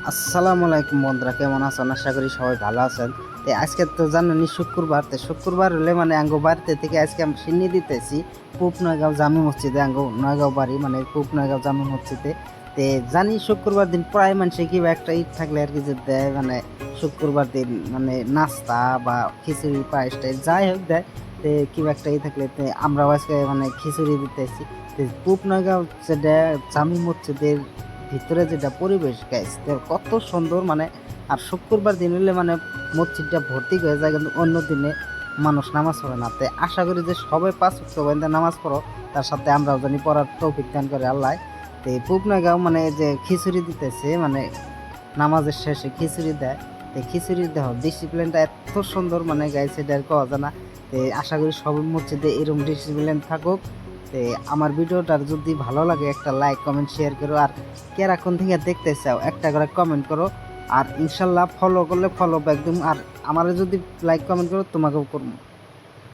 আসসালামু আলাইকুম বন্ধুরা, কেমন আছেন? আশা করি সবাই ভালো আছেন। তো আজকে তো জানেনই শুক্রবার, তো শুক্রবার হলে মানে আঙ্গো বাড়িতে থেকে আজকে আমি সিন্নি দিতেছি পূব নয়গাঁও জামি মসজিদে। আঙ্গো নয়গাঁও বাড়ি মানে পূব নয়গাঁও জামি মসজিদে। তে জানি শুক্রবার দিন প্রায় মানুষে কি একটা ঈদ থাকলে আর কি যে দেয়, মানে শুক্রবার দিন মানে নাস্তা বা খিচুড়ি পায়েস টাইস যাই হোক দেয়। তে কি একটা ই থাকলে তে আমরাও আজকে মানে খিচুড়ি দিতেছি। পূব নয়গাঁও যেটা জামি মসজিদের ভিতরে যেটা পরিবেশ গাইস কত সুন্দর, মানে আর শুক্রবার দিন হলে মানে মসজিদটা ভর্তি হয়ে যায়, কিন্তু অন্য দিনে মানুষ নামাজ পড়ে না। তাই আশা করি যে সবাই 5 ওয়াক্ত নামাজ পড়ো, তার সাথে আমরাও জানি পড়ার তৌফিক দান করে আল্লাহ। তো এই পূবনাগাঁও মানে যে খিচুড়ি দিতেছে, মানে নামাজের শেষে খিচুড়ি দেয়। তো খিচুড়ি দেহ ডিসিপ্লিনটা এত সুন্দর, মানে গাইছে এটা আর কথা না। তো আশা করি সব মসজিদে এরকম ডিসিপ্লিন থাকুক। তো আমার ভিডিওটার যদি ভালো লাগে একটা লাইক কমেন্ট শেয়ার করো, আর কেরা কোন থেকে দেখতে চাও একটা করে কমেন্ট করো। আর ইনশাল্লাহ ফলো করলে ফলো ব্যাক দিম, আর আমারও যদি লাইক কমেন্ট করো তোমাকেও করবো।